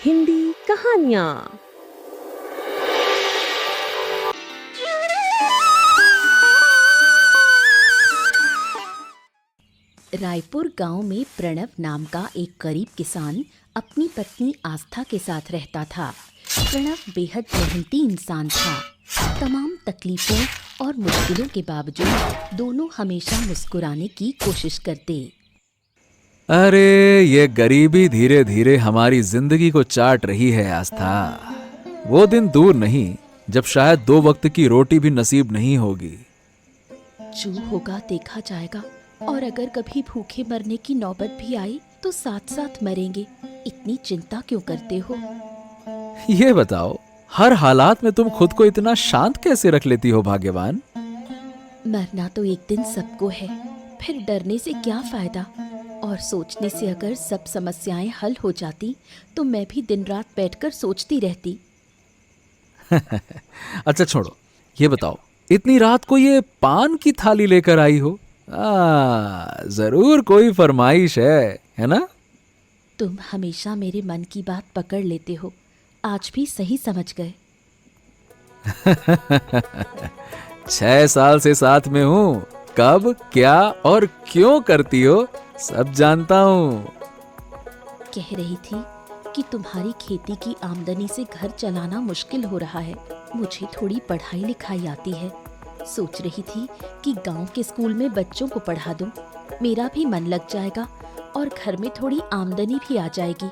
हिंदी कहानियाँ। रायपुर गांव में प्रणव नाम का एक गरीब किसान अपनी पत्नी आस्था के साथ रहता था। प्रणव बेहद मेहनती इंसान था। तमाम तकलीफों और मुश्किलों के बावजूद दोनों हमेशा मुस्कुराने की कोशिश करते। अरे ये गरीबी धीरे धीरे हमारी जिंदगी को चाट रही है आस्था। वो दिन दूर नहीं जब शायद 2 वक्त की रोटी भी नसीब नहीं होगी। जो होगा देखा जाएगा, और अगर कभी भूखे मरने की नौबत भी आई तो साथ साथ मरेंगे। इतनी चिंता क्यों करते हो? ये बताओ, हर हालात में तुम खुद को इतना शांत कैसे रख लेती हो भाग्यवान? मरना तो एक दिन सबको है, फिर डरने से क्या फायदा? और सोचने से अगर सब समस्याएं हल हो जाती तो मैं भी दिन रात बैठकर सोचती रहती। अच्छा छोड़ो, ये बताओ, इतनी रात को ये पान की थाली लेकर आई हो? जरूर कोई फरमाइश है ना? तुम हमेशा मेरे मन की बात पकड़ लेते हो, आज भी सही समझ गए। 6 साल से साथ में हूँ, कब क्या और क्यों करती हो सब जानता हूँ। कह रही थी कि तुम्हारी खेती की आमदनी से घर चलाना मुश्किल हो रहा है। मुझे थोड़ी पढ़ाई लिखाई आती है। सोच रही थी कि गांव के स्कूल में बच्चों को पढ़ा दूं। मेरा भी मन लग जाएगा और घर में थोड़ी आमदनी भी आ जाएगी।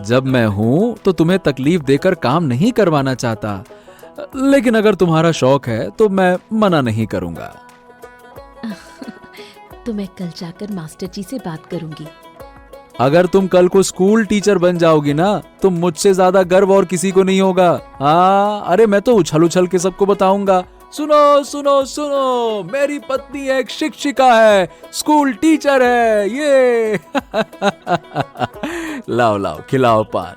जब मैं हूं तो तुम्हें तकलीफ देकर काम नहीं करवाना चाहता, लेकिन अगर तुम्हारा शौक है तो मैं मना नहीं करूंगा। तो मैं कल जाकर मास्टर जी से बात करूंगी। अगर तुम कल को स्कूल टीचर बन जाओगी ना तो मुझसे ज्यादा गर्व और किसी को नहीं होगा। हाँ, अरे मैं तो उछल उछल के सबको बताऊंगा, सुनो सुनो सुनो, मेरी पत्नी एक शिक्षिका है, स्कूल टीचर है ये। लाओ लाओ खिलाओ पान।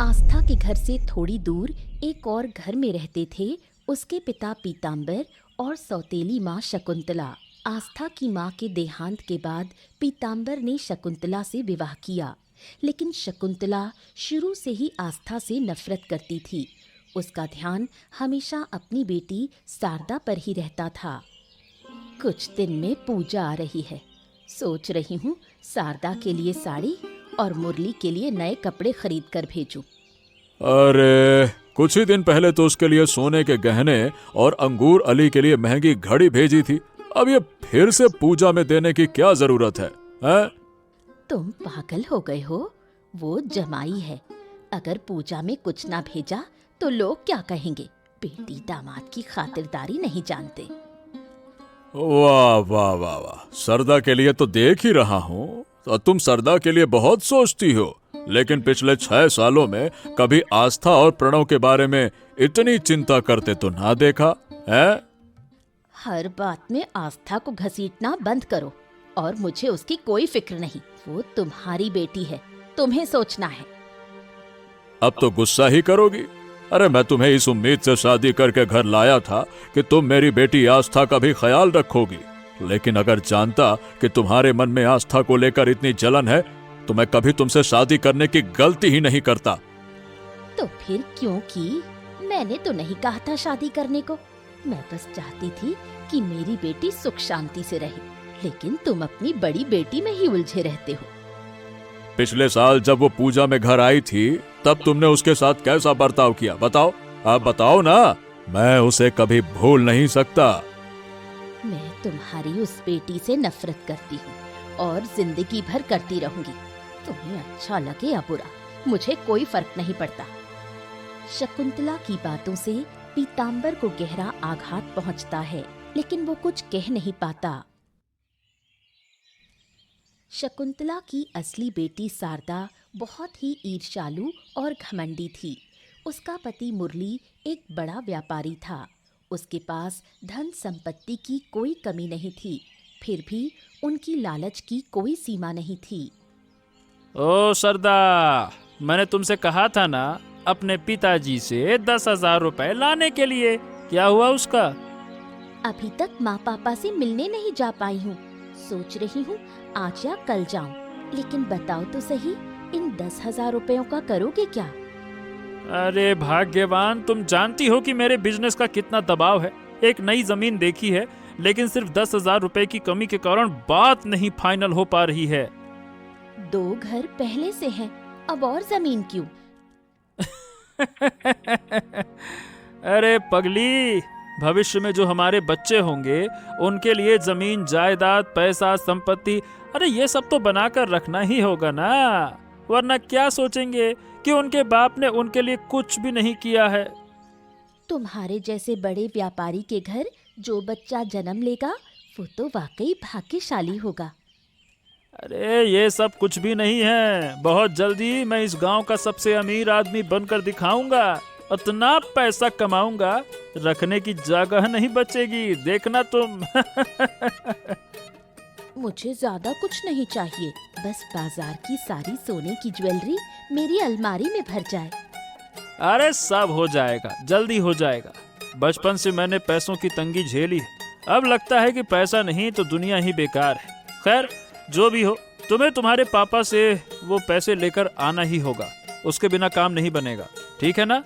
आस्था के घर से थोड़ी दूर एक और घर में रहते थे उसके पिता पीताम्बर और सौतेली माँ शकुंतला। आस्था की माँ के देहांत के बाद पीताम्बर ने शकुंतला से विवाह किया, लेकिन शकुंतला शुरू से ही आस्था से नफरत करती थी। उसका ध्यान हमेशा अपनी बेटी शारदा पर ही रहता था। कुछ दिन में पूजा आ रही है, सोच रही हूँ शारदा के लिए साड़ी और मुरली के लिए नए कपड़े खरीद कर भेजूं। अरे कुछ ही दिन पहले तो उसके लिए सोने के गहने और अंगूर अली के लिए महंगी घड़ी भेजी थी। अब ये फिर से पूजा में देने की क्या जरूरत है, हैं? तुम पागल हो गए हो? वो जमाई है, अगर पूजा में कुछ ना भेजा तो लोग क्या कहेंगे? बेटी दामाद की खातिरदारी नहीं जानते। वाह वाह वाह वाह, सरदा के लिए तो देख ही रहा हूँ। तो तुम सरदा के लिए बहुत सोचती हो, लेकिन पिछले 6 सालों में कभी आस्था और प्रणव के बारे में इतनी चिंता करते तो ना देखा है। हर बात में आस्था को घसीटना बंद करो, और मुझे उसकी कोई फिक्र नहीं। वो तुम्हारी बेटी है, तुम्हें सोचना है। अब तो गुस्सा ही करोगी? अरे मैं तुम्हें इस उम्मीद से शादी करके घर लाया था कि तुम मेरी बेटी आस्था का भी ख्याल रखोगी, लेकिन अगर जानता कि तुम्हारे मन में आस्था को लेकर इतनी जलन है तो मैं कभी तुमसे शादी करने की गलती ही नहीं करता। तो फिर क्यों की? मैंने तो नहीं कहा था शादी करने को। मैं बस चाहती थी कि मेरी बेटी सुख शांति से रहे, लेकिन तुम अपनी बड़ी बेटी में ही उलझे रहते हो। पिछले साल जब वो पूजा में घर आई थी तब तुमने उसके साथ कैसा बर्ताव किया, बताओ? आप बताओ ना, मैं उसे कभी भूल नहीं सकता। मैं तुम्हारी उस बेटी से नफरत करती हूँ और जिंदगी भर करती रहूंगी। तुम्हें अच्छा लगे या बुरा, मुझे कोई फर्क नहीं पड़ता। शकुंतला की बातों से पीताम्बर को गहरा आघात पहुंचता है, लेकिन वो कुछ कह नहीं पाता। शकुंतला की असली बेटी शारदा बहुत ही ईर्ष्यालु और घमंडी थी। उसका पति मुरली एक बड़ा व्यापारी था। उसके पास धन संपत्ति की कोई कमी नहीं थी, फिर भी उनकी लालच की कोई सीमा नहीं थी। ओ सरदा, मैंने तुमसे कहा था ना अपने पिताजी से 10,000 रुपए लाने के लिए। क्या हुआ उसका? अभी तक माँ पापा से मिलने नहीं जा पाई हूँ। सोच रही हूँ आज या कल जाऊँ, लेकिन बताओ तो सही, इन 10,000 रुपयों का करोगे क्या? अरे भाग्यवान, तुम जानती हो कि मेरे बिजनेस का कितना दबाव है। एक नई जमीन देखी है, लेकिन सिर्फ 10,000 रुपए की कमी के कारण बात नहीं फाइनल हो पा रही है। 2 घर पहले से हैं, अब और जमीन क्यों? अरे पगली, भविष्य में जो हमारे बच्चे होंगे उनके लिए जमीन जायदाद, पैसा, संपत्ति, अरे ये सब तो बनाकर रखना ही होगा ना, वरना क्या सोचेंगे कि उनके बाप ने उनके लिए कुछ भी नहीं किया है। तुम्हारे जैसे बड़े व्यापारी के घर जो बच्चा जन्म लेगा वो तो वाकई भाग्यशाली होगा। अरे ये सब कुछ भी नहीं है। बहुत जल्दी मैं इस गांव का सबसे अमीर आदमी बनकर दिखाऊंगा। इतना पैसा कमाऊंगा, रखने की जगह नहीं बचेगी, देखना तुम। मुझे ज्यादा कुछ नहीं चाहिए, बस बाजार की सारी सोने की ज्वेलरी मेरी अलमारी में भर जाए। अरे सब हो जाएगा, जल्दी हो जाएगा। बचपन से मैंने पैसों की तंगी झेली है, अब लगता है कि पैसा नहीं तो दुनिया ही बेकार है। खैर जो भी हो, तुम्हें तुम्हारे पापा से वो पैसे लेकर आना ही होगा, उसके बिना काम नहीं बनेगा, ठीक है ना?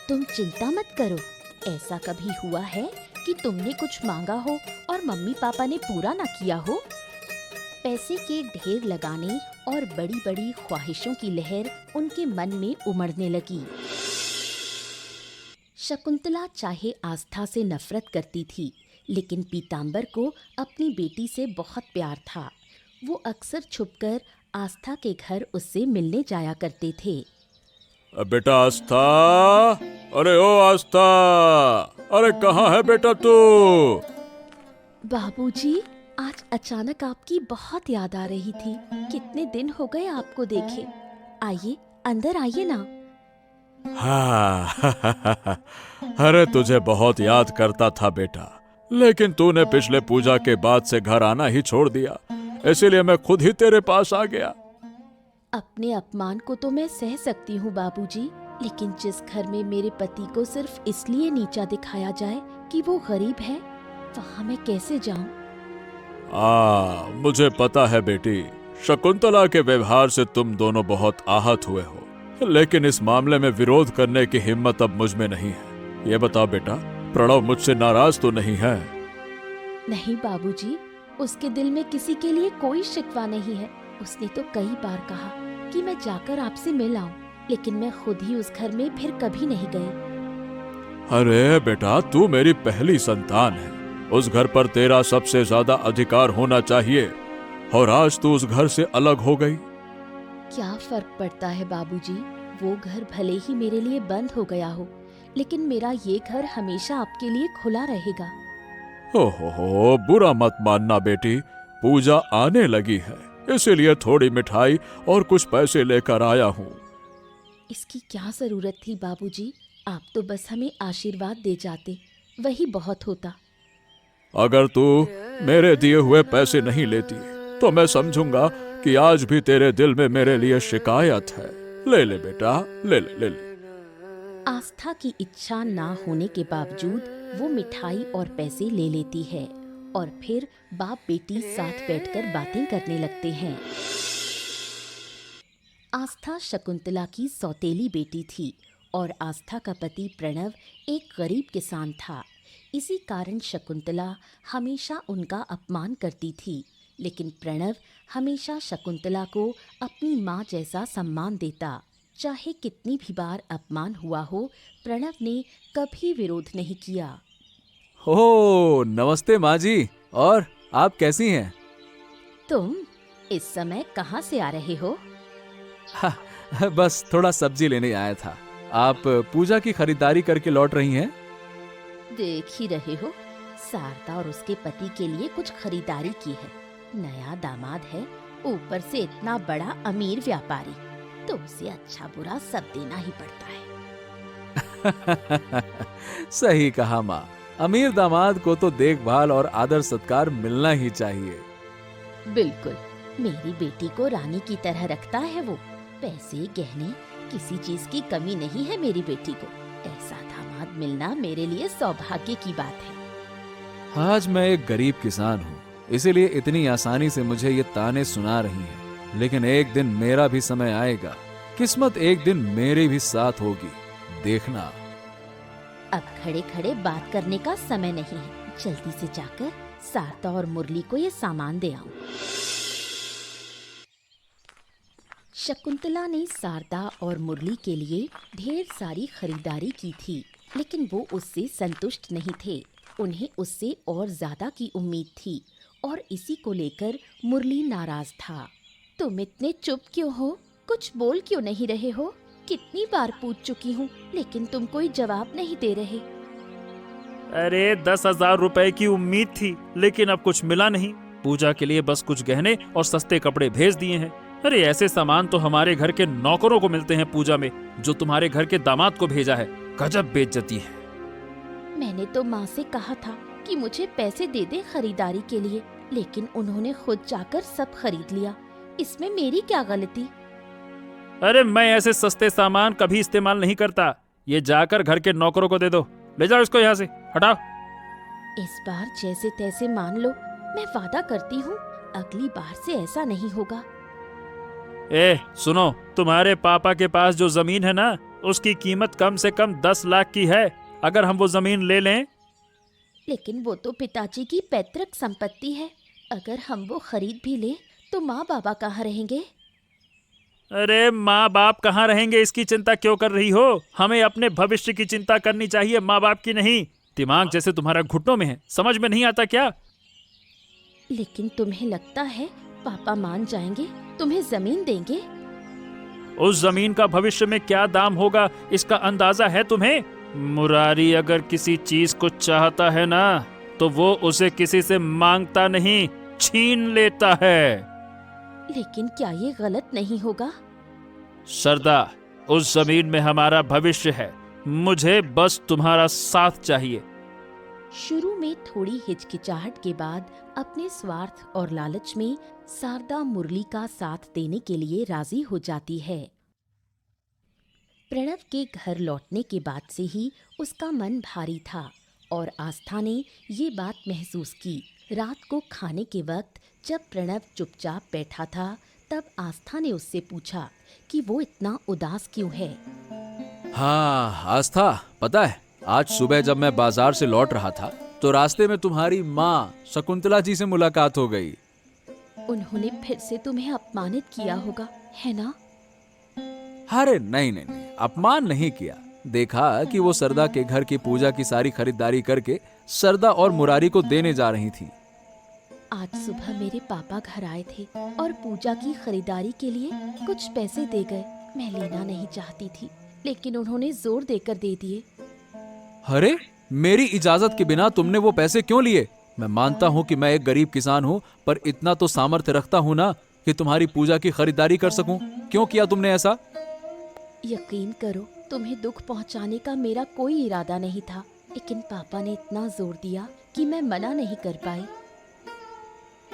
तुम चिंता मत करो। ऐसा कभी हुआ है कि तुमने कुछ मांगा हो और मम्मी पापा ने पूरा ना किया हो? पैसे के ढेर लगाने और बड़ी बड़ी ख्वाहिशों की लहर उनके मन में उमड़ने लगी। शकुंतला चाहे आस्था से नफरत करती थी, लेकिन पीतांबर को अपनी बेटी से बहुत प्यार था। वो अक्सर छुपकर आस्था के घर उससे मिलने जाया करते थे। बेटा आस्था, अरे ओ आस्था, अरे कहाँ है बेटा तू? बाबूजी, आज अचानक आपकी बहुत याद आ रही थी। कितने दिन हो गए आपको देखे। आइए, अंदर आइए ना। हाँ, अरे तुझे बहुत याद करता था बेटा, लेकिन तूने पिछले पूजा के बाद से घर आना ही छोड़ दिया, इसीलिए मैं खुद ही तेरे पास आ गया। अपने अपमान को तो मैं सह सकती हूँ बाबूजी, लेकिन जिस घर में मेरे पति को सिर्फ इसलिए नीचा दिखाया जाए कि वो गरीब है, वहाँ मैं कैसे जाऊँ? मुझे पता है बेटी, शकुंतला के व्यवहार से तुम दोनों बहुत आहत हुए हो, लेकिन इस मामले में विरोध करने की हिम्मत अब मुझ में नहीं है। ये बताओ बेटा, प्रणव मुझसे नाराज तो नहीं है? नहीं बाबूजी, उसके दिल में किसी के लिए कोई शिकवा नहीं है। उसने तो कई बार कहा कि मैं जाकर आपसे मिल आऊं, लेकिन मैं खुद ही उस घर में फिर कभी नहीं गई। अरे बेटा, तू मेरी पहली संतान है, उस घर पर तेरा सबसे ज्यादा अधिकार होना चाहिए, और आज तू उस घर से अलग हो गई। क्या फर्क पड़ता है बाबूजी, वो घर भले ही मेरे लिए बंद हो गया हो, लेकिन मेरा ये घर हमेशा आपके लिए खुला रहेगा। हो, बुरा मत मानना बेटी, पूजा आने लगी है, इसीलिए थोड़ी मिठाई और कुछ पैसे लेकर आया हूँ। इसकी क्या जरूरत थी बाबूजी, आप तो बस हमें आशीर्वाद दे जाते, वही बहुत होता। अगर तू मेरे दिए हुए पैसे नहीं लेती तो मैं समझूंगा कि आज भी तेरे दिल में मेरे लिए शिकायत है। ले ले बेटा, ले ले ले ले। आस्था की इच्छा ना होने के बावजूद वो मिठाई और पैसे ले लेती है और फिर बाप बेटी साथ बैठकर बातें करने लगते हैं। आस्था शकुंतला की सौतेली बेटी थी और आस्था का पति प्रणव एक गरीब किसान था। इसी कारण शकुंतला हमेशा उनका अपमान करती थी, लेकिन प्रणव हमेशा शकुंतला को अपनी माँ जैसा सम्मान देता। चाहे कितनी भी बार अपमान हुआ हो, प्रणव ने कभी विरोध नहीं किया। हो, नमस्ते माँ जी, और आप कैसी हैं? तुम इस समय कहाँ से आ रहे हो? बस थोड़ा सब्जी लेने आया था। आप पूजा की खरीदारी करके लौट रही हैं? देख ही रहे हो, शारदा और उसके पति के लिए कुछ खरीदारी की है। नया दामाद है, ऊपर से इतना बड़ा अमीर व्यापारी, तो उसे अच्छा बुरा सब देना ही पड़ता है। सही कहा माँ, अमीर दामाद को तो देखभाल और आदर सत्कार मिलना ही चाहिए। बिल्कुल, मेरी बेटी को रानी की तरह रखता है वो। पैसे गहने किसी चीज की कमी नहीं है मेरी बेटी को। ऐसा दामाद मिलना मेरे लिए सौभाग्य की बात है। आज मैं एक गरीब किसान हूँ इसीलिए इतनी आसानी से मुझे ये ताने सुना रही हैं। लेकिन एक दिन मेरा भी समय आएगा, किस्मत एक दिन मेरे भी साथ होगी, देखना। अब खड़े खड़े बात करने का समय नहीं है, जल्दी से जाकर शारदा और मुरली को ये सामान दे आऊं। शकुंतला ने शारदा और मुरली के लिए ढेर सारी खरीदारी की थी, लेकिन वो उससे संतुष्ट नहीं थे। उन्हें उससे और ज्यादा की उम्मीद थी और इसी को लेकर मुरली नाराज था। तुम इतने चुप क्यों हो? कुछ बोल क्यों नहीं रहे हो? कितनी बार पूछ चुकी हूँ, लेकिन तुम कोई जवाब नहीं दे रहे। अरे 10,000 रुपए की उम्मीद थी, लेकिन अब कुछ मिला नहीं। पूजा के लिए बस कुछ गहने और सस्ते कपड़े भेज दिए हैं। अरे ऐसे सामान तो हमारे घर के नौकरों को मिलते हैं पूजा में, जो तुम्हारे घर के दामाद को भेजा है। गजब बेइज्जती है। मैंने तो माँ से कहा था कि मुझे पैसे दे दे खरीदारी के लिए, लेकिन उन्होंने खुद जाकर सब खरीद लिया। इसमें मेरी क्या गलती? अरे मैं ऐसे सस्ते सामान कभी इस्तेमाल नहीं करता। ये जाकर घर के नौकरों को दे दो। ले जाओ इसको यहाँ से, हटाओ। इस बार जैसे तैसे मान लो, मैं वादा करती हूँ अगली बार से ऐसा नहीं होगा। ए सुनो, तुम्हारे पापा के पास जो जमीन है ना, उसकी कीमत कम से कम 10 लाख की है। अगर हम वो जमीन ले लें। लेकिन वो तो पिताजी की पैतृक संपत्ति है। अगर हम वो खरीद भी लें तो माँ बाबा कहाँ रहेंगे? अरे माँ बाप कहाँ रहेंगे इसकी चिंता क्यों कर रही हो? हमें अपने भविष्य की चिंता करनी चाहिए, माँ बाप की नहीं। दिमाग जैसे तुम्हारा घुटनों में है, समझ में नहीं आता क्या? लेकिन तुम्हें लगता है पापा मान जाएंगे, तुम्हें जमीन देंगे? उस जमीन का भविष्य में क्या दाम होगा, इसका अंदाजा है तुम्हें? मुरारी अगर किसी चीज को चाहता है ना, तो वो उसे किसी से मांगता नहीं, छीन लेता है। लेकिन क्या ये गलत नहीं होगा? सरदा, उस जमीन में हमारा भविष्य है। मुझे बस तुम्हारा साथ चाहिए। शुरू में थोड़ी हिचकिचाहट के बाद अपने स्वार्थ और लालच में शारदा मुरली का साथ देने के लिए राजी हो जाती है। प्रणव के घर लौटने के बाद से ही उसका मन भारी था और आस्था ने ये बात महसूस की। रात को खाने के वक्त जब प्रणव चुपचाप बैठा था, तब आस्था ने उससे पूछा कि वो इतना उदास क्यों है। हाँ आस्था, पता है आज सुबह जब मैं बाजार से लौट रहा था तो रास्ते में तुम्हारी माँ शकुंतला जी से मुलाकात हो गई। उन्होंने फिर से तुम्हें अपमानित किया होगा, है ना? अरे नहीं नहीं नहीं, अपमान नहीं किया। देखा कि वो सरदा के घर की पूजा की सारी खरीदारी करके सरदा और मुरारी को देने जा रही थी। आज सुबह मेरे पापा घर आए थे और पूजा की खरीदारी के लिए कुछ पैसे दे गए। मैं लेना नहीं चाहती थी, लेकिन उन्होंने जोर देकर दे दिए। अरे मेरी इजाजत के बिना तुमने वो पैसे क्यों लिए? मैं मानता हूँ कि मैं एक गरीब किसान हूँ, पर इतना तो सामर्थ्य रखता हूँ ना कि तुम्हारी पूजा की खरीदारी कर सकूं। क्यों किया तुमने ऐसा? यकीन करो, तुम्हें दुख पहुंचाने का मेरा कोई इरादा नहीं था, लेकिन पापा ने इतना जोर दिया कि मैं मना नहीं कर पाई।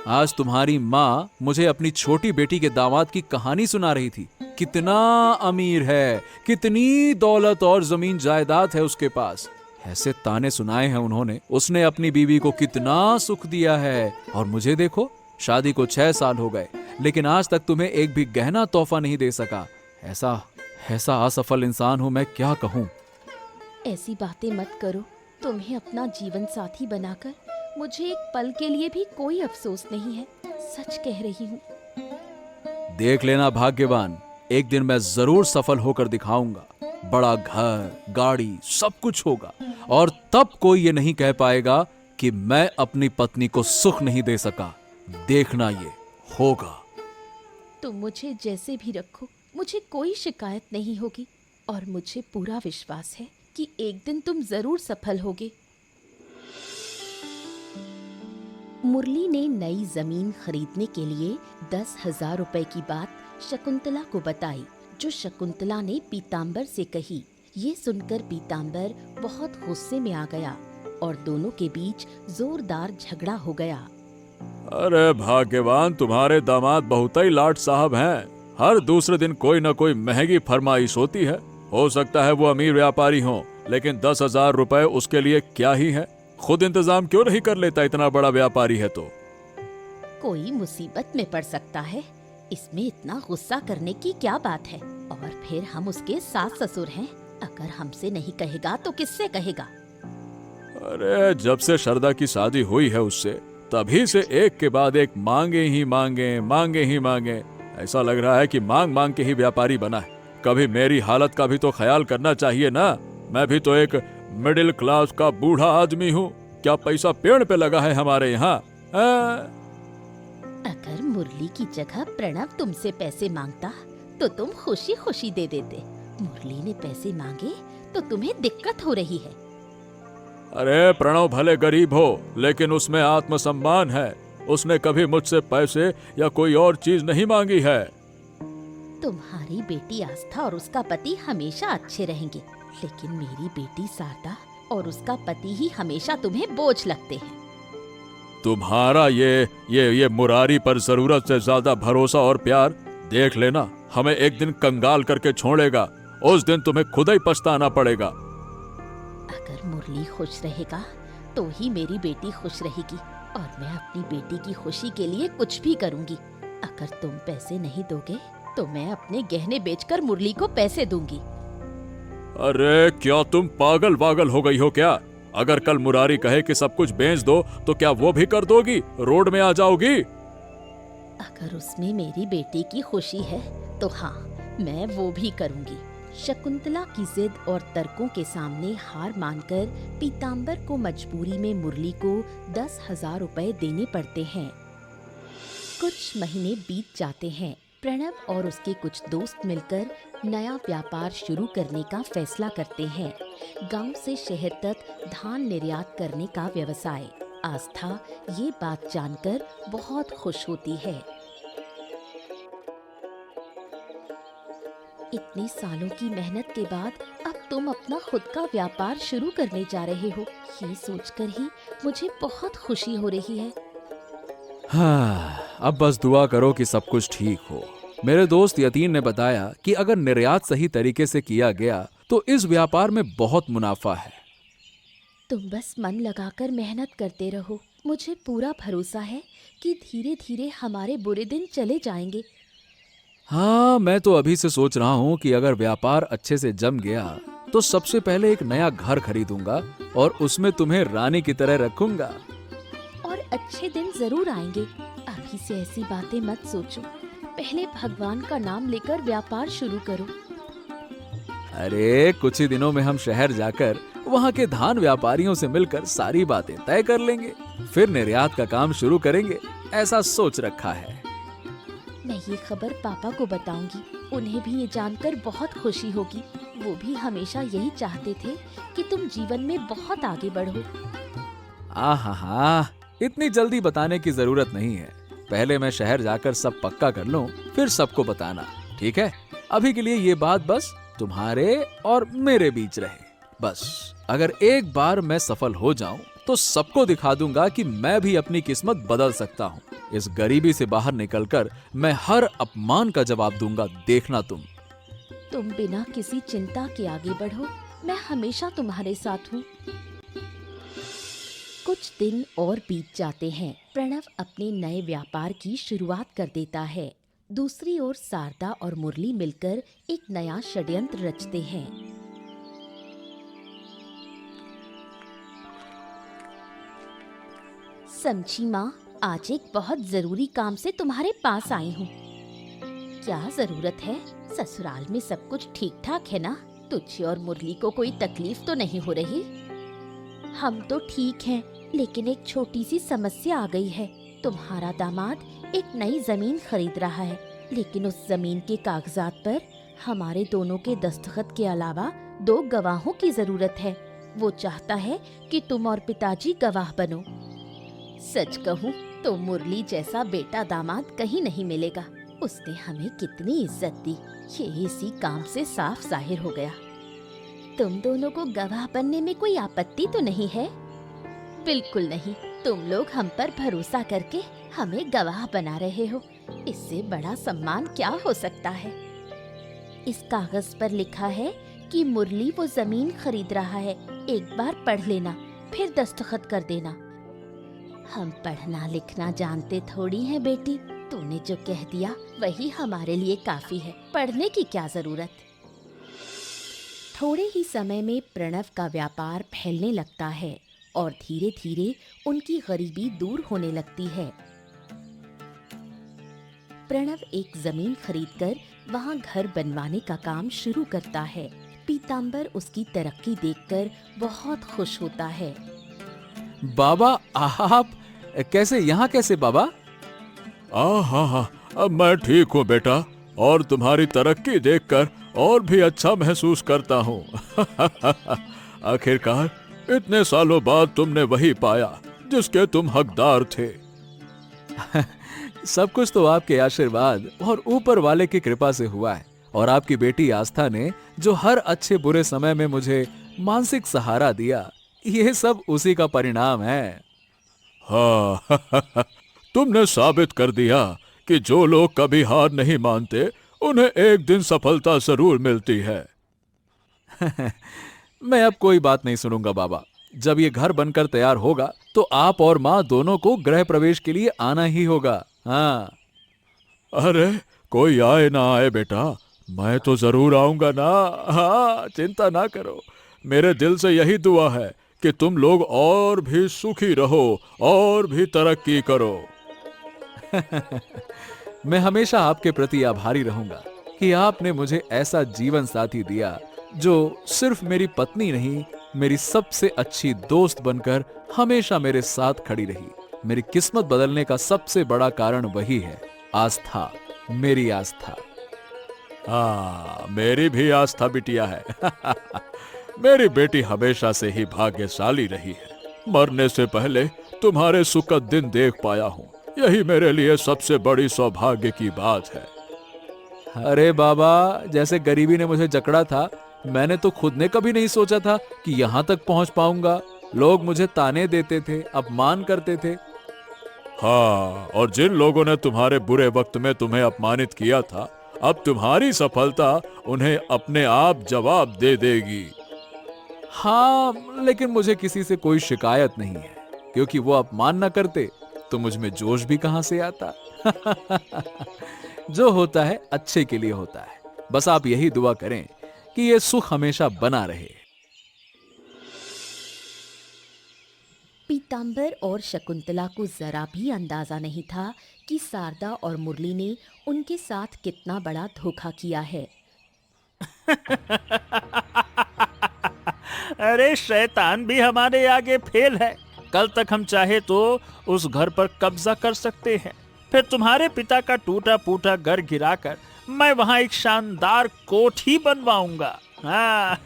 आज तुम्हारी माँ मुझे अपनी छोटी बेटी के दामाद की कहानी सुना रही थी। कितना अमीर है, कितनी दौलत और जमीन जायदाद है उसके पास। ऐसे ताने सुनाए हैं उन्होंने। उसने अपनी बीवी को कितना सुख दिया है, और मुझे देखो, शादी को 6 साल हो गए, लेकिन आज तक तुम्हें एक भी गहना तोहफा नहीं दे सका। ऐसा असफल इंसान हूं मैं, क्या कहूं। ऐसी बातें मत करो। तुम्हें अपना जीवन साथी बनाकर मुझे एक पल के लिए भी कोई अफसोस नहीं है। सच कह रही हूँ। देख लेना भाग्यवान, एक दिन मैं जरूर सफल होकर दिखाऊंगा। बड़ा घर, गाड़ी, सब कुछ होगा, और तब कोई ये नहीं कह पाएगा कि मैं अपनी पत्नी को सुख नहीं दे सका। देखना ये होगा। तुम मुझे जैसे भी रखो, मुझे कोई शिकायत नहीं होगी, और मुझे पूरा विश्वास है कि एक दिन तुम जरूर सफल होगे। मुरली ने नई जमीन खरीदने के लिए 10,000 रुपए की बात शकुंतला को बताई, जो शकुंतला ने पीतांबर से कही। ये सुनकर पीतांबर बहुत गुस्से में आ गया और दोनों के बीच जोरदार झगड़ा हो गया। अरे भाग्यवान, तुम्हारे दामाद बहुत ही लाट साहब हैं। हर दूसरे दिन कोई न कोई महंगी फरमाइश होती है। हो सकता है वो अमीर व्यापारी हों, लेकिन 10,000 रुपए उसके लिए क्या ही है। खुद इंतजाम क्यों नहीं कर लेता, इतना बड़ा व्यापारी है तो। कोई मुसीबत में पड़ सकता है, इसमें इतना गुस्सा करने की क्या बात है। और फिर हम उसके सास ससुर हैं, अगर हमसे नहीं कहेगा तो किससे कहेगा। अरे जब से शारदा की शादी हुई है उससे, तभी से एक के बाद एक मांगे ही मांगे, मांगे ही मांगे। ऐसा लग रहा है कि मांग मांग के ही व्यापारी बना है। कभी मेरी हालत का भी तो ख्याल करना चाहिए ना। मैं भी तो एक मिडिल क्लास का बूढ़ा आदमी हूँ। क्या पैसा पेड़ पे लगा है हमारे यहाँ? अगर मुरली की जगह प्रणव तुमसे पैसे मांगता तो तुम खुशी खुशी दे देते। मुरली ने पैसे मांगे तो तुम्हें दिक्कत हो रही है। अरे प्रणव भले गरीब हो, लेकिन उसमें आत्मसम्मान है। उसने कभी मुझसे पैसे या कोई और चीज नहीं मांगी है। तुम्हारी बेटी आस्था और उसका पति हमेशा अच्छे रहेंगे, लेकिन मेरी बेटी शारदा और उसका पति ही हमेशा तुम्हें बोझ लगते हैं। तुम्हारा ये मुरारी पर जरूरत से ज्यादा भरोसा और प्यार, देख लेना हमें एक दिन कंगाल करके छोड़ेगा। उस दिन तुम्हें खुद ही पछताना पड़ेगा। अगर मुरली खुश रहेगा तो ही मेरी बेटी खुश रहेगी, और मैं अपनी बेटी की खुशी के लिए कुछ भी करूंगी। अगर तुम पैसे नहीं दोगे तो मैं अपने गहने बेचकर मुरली को पैसे दूंगी। अरे क्या तुम पागल वागल हो गई हो क्या? अगर कल मुरारी कहे कि सब कुछ बेच दो तो क्या वो भी कर दोगी? रोड में आ जाओगी? अगर उसमें मेरी बेटी की खुशी है तो हाँ, मैं वो भी करूंगी। शकुंतला की जिद और तर्कों के सामने हार मानकर पीतांबर को मजबूरी में मुरली को 10,000 रुपए देने पड़ते हैं। कुछ महीने बीत जाते हैं। प्रणव और उसके कुछ दोस्त मिलकर नया व्यापार शुरू करने का फैसला करते हैं। गांव से शहर तक धान निर्यात करने का व्यवसाय। आस्था ये बात जानकर बहुत खुश होती है। इतने सालों की मेहनत के बाद अब तुम अपना खुद का व्यापार शुरू करने जा रहे हो, ये सोचकर ही मुझे बहुत खुशी हो रही है। हाँ, अब बस दुआ करो कि सब कुछ ठीक हो। मेरे दोस्त यतीन ने बताया कि अगर निर्यात सही तरीके से किया गया तो इस व्यापार में बहुत मुनाफा है। तुम बस मन लगाकर मेहनत करते रहो। मुझे पूरा भरोसा है कि धीरे धीरे हमारे बुरे दिन चले जाएंगे। हाँ, मैं तो अभी से सोच रहा हूँ कि अगर व्यापार अच्छे से जम गया तो सबसे पहले एक नया घर खरीदूंगा और उसमें तुम्हें रानी की तरह रखूंगा। और अच्छे दिन जरूर आएंगे। अभी से ऐसी बातें मत सोचो। पहले भगवान का नाम लेकर व्यापार शुरू करो। अरे कुछ ही दिनों में हम शहर जाकर वहाँ के धान व्यापारियों से मिलकर सारी बातें तय कर लेंगे, फिर निर्यात का काम शुरू करेंगे, ऐसा सोच रखा है। मैं ये खबर पापा को बताऊंगी। उन्हें भी ये जानकर बहुत खुशी होगी। वो भी हमेशा यही चाहते थे कि तुम जीवन में बहुत आगे बढ़ो। आहा, इतनी जल्दी बताने की जरूरत नहीं है। पहले मैं शहर जाकर सब पक्का कर लूं, फिर सबको बताना, ठीक है? अभी के लिए ये बात बस तुम्हारे और मेरे बीच रहे। बस अगर एक बार मैं सफल हो जाऊं तो सबको दिखा दूंगा कि मैं भी अपनी किस्मत बदल सकता हूं। इस गरीबी से बाहर निकलकर मैं हर अपमान का जवाब दूंगा, देखना तुम बिना किसी चिंता के आगे बढ़ो। मैं हमेशा तुम्हारे साथ हूँ। कुछ दिन और बीत जाते हैं। प्रणव अपने नए व्यापार की शुरुआत कर देता है। दूसरी ओर शारदा और मुरली मिलकर एक नया षड्यंत्र रचते हैं। समझी माँ, आज एक बहुत जरूरी काम से तुम्हारे पास आई हूँ। क्या जरूरत है? ससुराल में सब कुछ ठीक ठाक है ना? तुझे और मुरली को कोई तकलीफ तो नहीं हो रही? हम तो ठीक हैं, लेकिन एक छोटी सी समस्या आ गई है। तुम्हारा दामाद एक नई जमीन खरीद रहा है, लेकिन उस जमीन के कागजात पर हमारे दोनों के दस्तखत के अलावा 2 गवाहों की जरूरत है। वो चाहता है कि तुम और पिताजी गवाह बनो। सच कहूँ तो मुरली जैसा बेटा दामाद कहीं नहीं मिलेगा। उसने हमें कितनी इज्जत दी, ये इसी काम से साफ जाहिर हो गया। तुम दोनों को गवाह बनने में कोई आपत्ति तो नहीं है? बिल्कुल नहीं। तुम लोग हम पर भरोसा करके हमें गवाह बना रहे हो, इससे बड़ा सम्मान क्या हो सकता है? इस कागज पर लिखा है कि मुरली वो जमीन खरीद रहा है। एक बार पढ़ लेना, फिर दस्तखत कर देना। हम पढ़ना लिखना जानते थोड़ी हैं बेटी। तूने जो कह दिया वही हमारे लिए काफी है, पढ़ने की क्या जरूरत। थोड़े ही समय में प्रणव का व्यापार फैलने लगता है और धीरे धीरे उनकी गरीबी दूर होने लगती है। प्रणव एक जमीन खरीदकर वहां घर बनवाने का काम शुरू करता है। पीताम्बर उसकी तरक्की देखकर बहुत खुश होता है। बाबा, आप कैसे यहाँ कैसे बाबा? हाँ, अब मैं ठीक हूँ बेटा, और तुम्हारी तरक्की देखकर और भी अच्छा महसूस करता हूँ। आखिरकार इतने सालों बाद तुमने वही पाया जिसके तुम हकदार थे। सब कुछ तो आपके आशीर्वाद और ऊपर वाले की कृपा से हुआ है, और आपकी बेटी आस्था ने जो हर अच्छे बुरे समय में मुझे मानसिक सहारा दिया, ये सब उसी का परिणाम है। हाँ, तुमने साबित कर दिया कि जो लोग कभी हार नहीं मानते उन्हें एक दिन सफलता जरूर मिलती है। मैं अब कोई बात नहीं सुनूंगा बाबा। जब ये घर बनकर तैयार होगा तो आप और माँ दोनों को गृह प्रवेश के लिए आना ही होगा। हाँ। अरे कोई आए ना आए बेटा, मैं तो जरूर आऊंगा ना। हाँ, चिंता ना करो, मेरे दिल से यही दुआ है कि तुम लोग और भी सुखी रहो और भी तरक्की करो। मैं हमेशा आपके प्रति आभारी रहूंगा कि आपने मुझे ऐसा जीवन साथी दिया जो सिर्फ मेरी पत्नी नहीं, मेरी सबसे अच्छी दोस्त बनकर हमेशा मेरे साथ खड़ी रही। मेरी किस्मत बदलने का सबसे बड़ा कारण वही है, आस्था, मेरी आस्था। हाँ, मेरी भी आस्था बिटिया है। मेरी बेटी हमेशा से ही भाग्यशाली रही है। मरने से पहले तुम्हारे सुखद दिन देख पाया हूँ, यही मेरे लिए सबसे बड़ी सौभाग्य की बात है। अरे बाबा, जैसे गरीबी ने मुझे जकड़ा था, मैंने तो खुद ने कभी नहीं सोचा था कि यहाँ तक पहुँच पाऊंगा। लोग मुझे ताने देते थे, अपमान करते थे। हाँ, और जिन लोगों ने तुम्हारे बुरे वक्त में तुम्हें अपमानित किया था, अब तुम्हारी सफलता उन्हें अपने आप जवाब दे देगी। हाँ, लेकिन मुझे किसी से कोई शिकायत नहीं है, क्योंकि वो अपमान न करते तो मुझ में जोश भी कहां से आता। जो होता है अच्छे के लिए होता है। बस आप यही दुआ करें कि ये सुख हमेशा बना रहे। पीताम्बर और शकुंतला को जरा भी अंदाजा नहीं था कि शारदा और मुरली ने उनके साथ कितना बड़ा धोखा किया है। अरे शैतान भी हमारे आगे फेल है। कल तक हम चाहे तो उस घर पर कब्जा कर सकते हैं, फिर तुम्हारे पिता का टूटा फूटा घर गिराकर मैं वहां एक शानदार कोठी बनवाऊंगा। हाँ।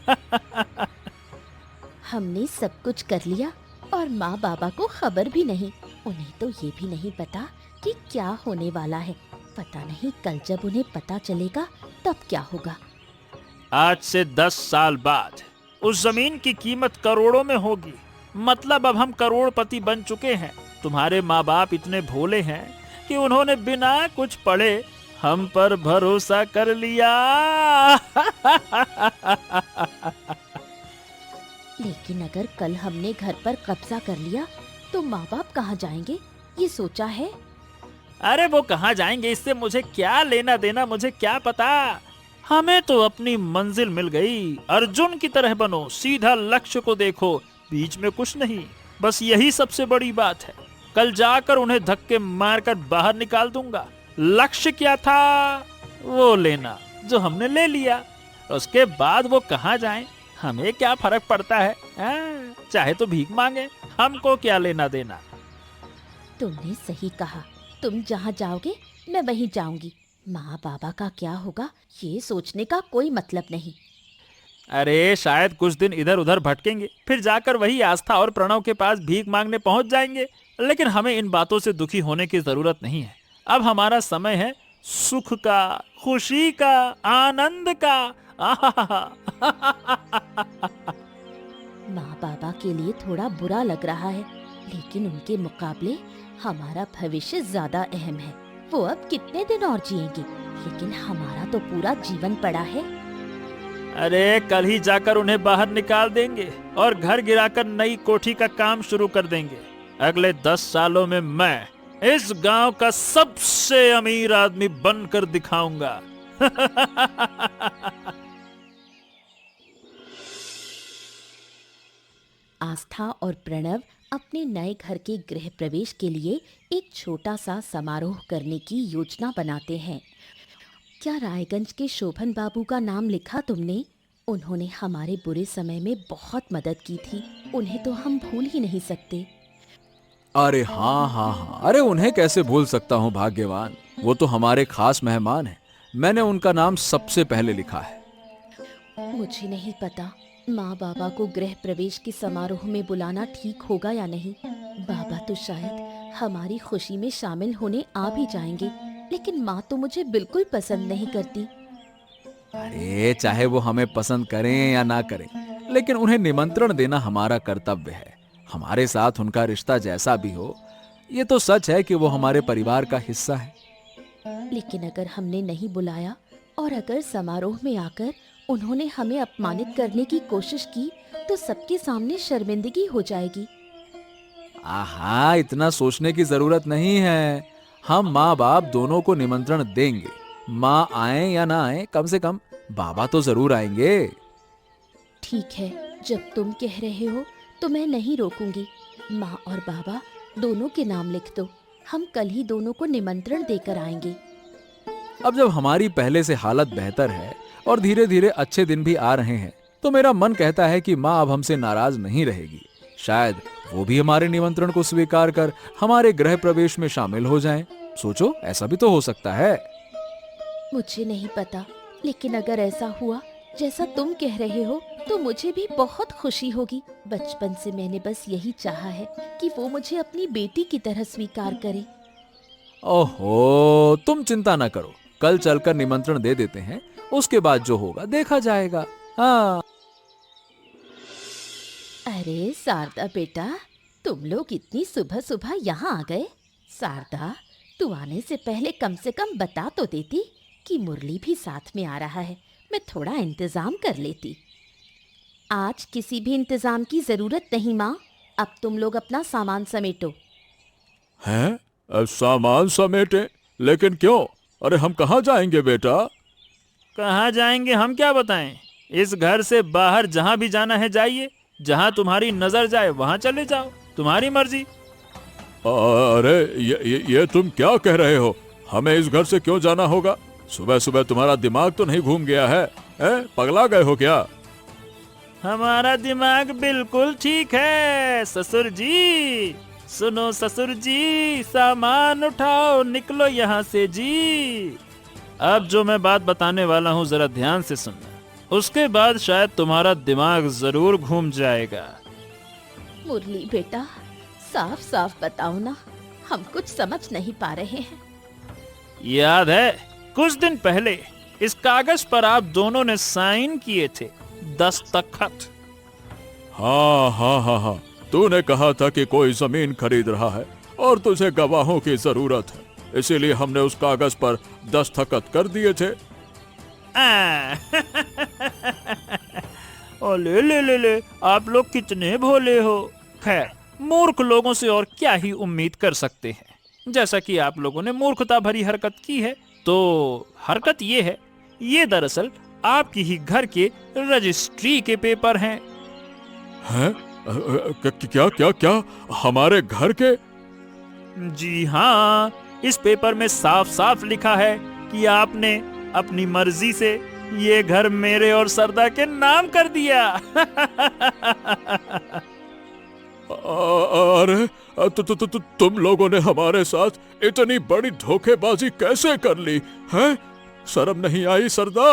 हमने सब कुछ कर लिया और माँ बाबा को खबर भी नहीं। उन्हें तो ये भी नहीं पता कि क्या होने वाला है। पता नहीं कल जब उन्हें पता चलेगा तब क्या होगा। आज से 10 साल बाद उस जमीन की कीमत करोड़ों में होगी। मतलब अब हम करोड़पति बन चुके हैं। तुम्हारे माँ बाप इतने भोले हैं कि उन्होंने बिना कुछ पढ़े हम पर भरोसा कर लिया। लेकिन अगर कल हमने घर पर कब्जा कर लिया तो माँ बाप कहाँ जाएंगे, ये सोचा है? अरे वो कहाँ जाएंगे, इससे मुझे क्या लेना देना, मुझे क्या पता। हमें तो अपनी मंजिल मिल गई। अर्जुन की तरह बनो, सीधा लक्ष्य को देखो, बीच में कुछ नहीं। बस यही सबसे बड़ी बात है। कल जाकर उन्हें धक्के मारकर बाहर निकाल दूंगा। लक्ष्य क्या था वो लेना, जो हमने ले लिया। उसके बाद वो कहाँ जाएं, हमें क्या फर्क पड़ता है? चाहे तो भीख मांगे, हमको क्या लेना देना। तुमने सही कहा। तुम जहाँ जाओगे मैं वहीं जाऊंगी। माँ बाबा का क्या होगा ये सोचने का कोई मतलब नहीं। अरे शायद कुछ दिन इधर उधर भटकेंगे, फिर जाकर वही आस्था और प्रणव के पास भीख मांगने पहुंच जाएंगे। लेकिन हमें इन बातों से दुखी होने की जरूरत नहीं है। अब हमारा समय है सुख का, खुशी का, आनंद का। माँ बाबा के लिए थोड़ा बुरा लग रहा है, लेकिन उनके मुकाबले हमारा भविष्य ज्यादा अहम है। वो अब कितने दिन और जिएंगे, लेकिन हमारा तो पूरा जीवन पड़ा है। अरे कल ही जाकर उन्हें बाहर निकाल देंगे और घर गिराकर नई कोठी का काम शुरू कर देंगे। अगले 10 सालों में मैं इस गांव का सबसे अमीर आदमी बनकर दिखाऊंगा। आस्था और प्रणव अपने नए घर के गृह प्रवेश के लिए एक छोटा सा समारोह करने की योजना बनाते हैं। क्या रायगंज के शोभन बाबू का नाम लिखा तुमने? उन्होंने हमारे बुरे समय में बहुत मदद की थी, उन्हें तो हम भूल ही नहीं सकते। अरे हाँ, अरे उन्हें कैसे भूल सकता हूँ भाग्यवान, वो तो हमारे खास मेहमान हैं। मैंने उनका नाम सबसे पहले लिखा है। मुझे नहीं पता माँ बाबा को गृह प्रवेश के समारोह में बुलाना ठीक होगा या नहीं। बाबा तो शायद हमारी खुशी में शामिल होने आ भी जाएंगे, लेकिन माँ तो मुझे बिल्कुल पसंद नहीं करती। अरे चाहे वो हमें पसंद करें या ना करें, लेकिन उन्हें निमंत्रण देना हमारा कर्तव्य है। हमारे साथ उनका रिश्ता जैसा भी हो, ये तो सच है कि वो हमारे परिवार का हिस्सा है। लेकिन अगर हमने नहीं बुलाया और अगर समारोह में आकर उन्होंने हमें अपमानित करने की कोशिश की, तो सबके सामने शर्मिंदगी हो जाएगी। आहा, इतना सोचने की जरूरत नहीं है। हम माँ बाप दोनों को निमंत्रण देंगे। माँ आए या ना आए, कम से कम बाबा तो जरूर आएंगे। ठीक है, जब तुम कह रहे हो तो मैं नहीं रोकूंगी। माँ और बाबा दोनों के नाम लिख दो, हम कल ही दोनों को निमंत्रण देकर आएंगे। अब जब हमारी पहले से हालत बेहतर है और धीरे धीरे अच्छे दिन भी आ रहे हैं, तो मेरा मन कहता है कि माँ अब हमसे नाराज नहीं रहेगी। शायद वो भी हमारे निमंत्रण को स्वीकार कर हमारे गृह प्रवेश में शामिल हो जाएं। सोचो, ऐसा भी तो हो सकता है। मुझे नहीं पता, लेकिन अगर ऐसा हुआ जैसा तुम कह रहे हो तो मुझे भी बहुत खुशी होगी। बचपन से मैंने बस यही चाहा है कि वो मुझे अपनी बेटी की तरह स्वीकार करे। ओहो, तुम चिंता ना करो, कल चलकर निमंत्रण दे देते हैं, उसके बाद जो होगा देखा जाएगा। हाँ। अरे शारदा बेटा, तुम लोग इतनी सुबह सुबह यहाँ आ गए। शारदा, तू आने से पहले कम से कम बता तो देती कि मुरली भी साथ में आ रहा है, मैं थोड़ा इंतजाम कर लेती। आज किसी भी इंतजाम की जरूरत नहीं माँ, अब तुम लोग अपना सामान समेटो। हैं? सामान समेटे? लेकिन क्यों? अरे हम कहाँ जाएंगे बेटा? कहाँ जाएंगे हम क्या बताएं? इस घर से बाहर जहाँ भी जाना है जाइए, जहाँ तुम्हारी नजर जाए वहाँ चले जाओ, तुम्हारी मर्जी। अरे ये तुम क्या कह रहे हो? हमें इस घर से क्यों जाना होगा? सुबह सुबह तुम्हारा दिमाग तो नहीं घूम गया है? पगला गए हो क्या? हमारा दिमाग बिल्कुल ठीक है ससुर जी। सुनो ससुर जी, सामान उठाओ, निकलो यहाँ से जी। अब जो मैं बात बताने वाला हूँ जरा ध्यान से सुनना, उसके बाद शायद तुम्हारा दिमाग जरूर घूम जाएगा। मुरली बेटा, साफ साफ बताओ ना, हम कुछ समझ नहीं पा रहे हैं। याद है कुछ दिन पहले इस कागज पर आप दोनों ने साइन किए थे, दस्तखत। हाँ, तूने कहा था कि कोई जमीन खरीद रहा है और तुझे गवाहों की जरूरत है, इसीलिए हमने उस कागज पर दस्तखत कर दिए थे। ओ ले, आप लोग कितने भोले हो। खैर, मूर्ख लोगों से और क्या ही उम्मीद कर सकते हैं। जैसा कि आप लोगों ने मूर्खता भरी हरकत की है, तो हरकत ये है, ये दरअसल आपकी ही घर के रजिस्ट्री के पेपर हैं। हैं? क्या हमारे घर के? जी हाँ, इस पेपर में साफ साफ लिखा है कि आपने अपनी मर्जी से ये घर मेरे और सरदा के नाम कर दिया। अरे तुम लोगों ने हमारे साथ इतनी बड़ी धोखेबाजी कैसे कर ली है? शर्म नहीं आई सरदा?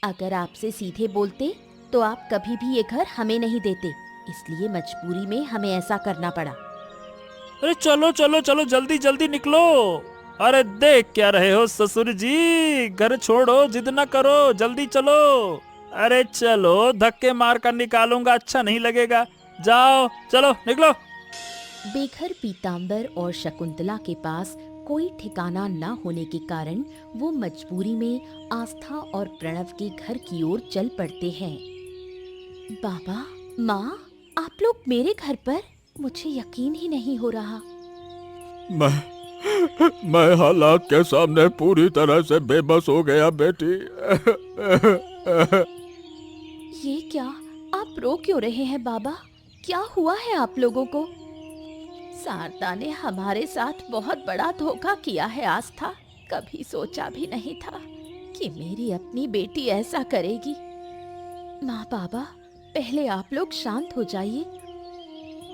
अगर आपसे सीधे बोलते तो आप कभी भी ये घर हमें नहीं देते, इसलिए मजबूरी में हमें ऐसा करना पड़ा। अरे चलो जल्दी जल्दी निकलो। अरे देख क्या रहे हो ससुर जी, घर छोड़ो, जिद न करो, जल्दी चलो। अरे चलो, धक्के मार कर निकालूंगा, अच्छा नहीं लगेगा। जाओ, चलो निकलो। बेघर पीतांबर और शकुंतला के पास कोई ठिकाना न होने के कारण वो मजबूरी में आस्था और प्रणव के घर की ओर चल पड़ते हैं। बाबा, माँ, आप लोग मेरे घर पर? मुझे यकीन ही नहीं हो रहा। मैं हालात के सामने पूरी तरह से बेबस हो गया बेटी। ये क्या, आप रो क्यों रहे हैं बाबा? क्या हुआ है आप लोगों को? शारदा ने हमारे साथ बहुत बड़ा धोखा किया है आस्था। कभी सोचा भी नहीं था कि मेरी अपनी बेटी ऐसा करेगी। माँ बाबा, पहले आप लोग शांत हो जाइए।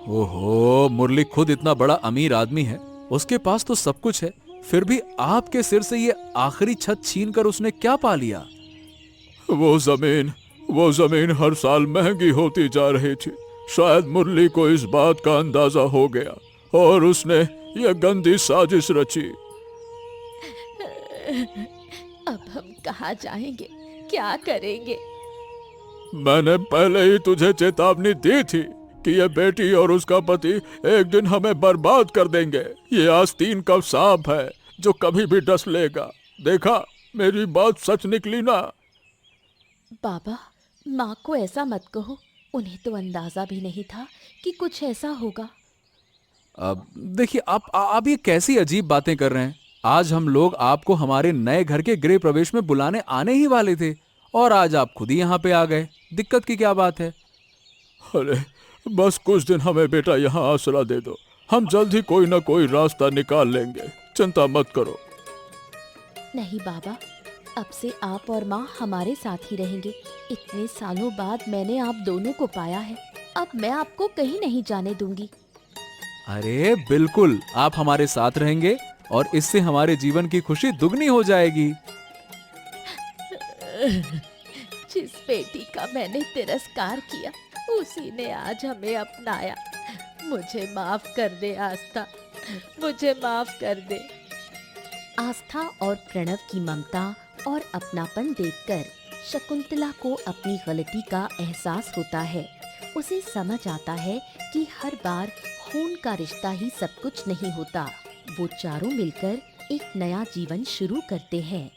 ओहो, मुरली खुद इतना बड़ा अमीर आदमी है, उसके पास तो सब कुछ है, फिर भी आपके सिर से ये आखिरी छत छीनकर उसने क्या पा लिया? वो जमीन हर साल महंगी होती जा रही थी। शायद मुरली को इस बात का अंदाजा हो गया और उसने ये गंदी साजिश रची। अब हम कहाँ जाएंगे, क्या करेंगे? मैंने पहले ही तुझे चेतावनी दी थी कि ये बेटी और उसका पति एक दिन हमें बर्बाद कर देंगे। ये आस्तीन का सांप है जो कभी भी डस लेगा। देखा, मेरी बात सच निकली ना? बाबा, माँ को ऐसा मत कहो। उन्हें तो अंदाजा भी नहीं था कि कुछ ऐसा होगा। अब देखिए, आप ये कैसी अजीब बातें कर रहे हैं। आज हम लोग आपको हमारे नए घर के गृह प्रवेश में बुलाने आने ही वाले थे और आज आप खुद ही यहाँ पे आ गए। दिक्कत की क्या बात है? अरे बस कुछ दिन हमें बेटा यहाँ आसरा दे दो, हम जल्द ही कोई ना कोई रास्ता निकाल लेंगे, चिंता मत करो। नहीं बाबा, अब से आप और माँ हमारे साथ ही रहेंगे। इतने सालों बाद मैंने आप दोनों को पाया है। अब मैं आपको कहीं नहीं जाने दूंगी। अरे बिल्कुल, आप हमारे साथ रहेंगे और इससे हमारे जीवन की खुशी दुगनी हो जाएगी। जिस बेटी का मैंने तिरस्कार किया, उसी ने आज हमें अपनाया। मुझे माफ कर दे आस्था, मुझे माफ कर दे। आस्था और प्रणव की ममता और अपनापन देखकर शकुंतला को अपनी गलती का एहसास होता है। उसे समझ आता है कि हर बार खून का रिश्ता ही सब कुछ नहीं होता। वो चारों मिलकर एक नया जीवन शुरू करते हैं।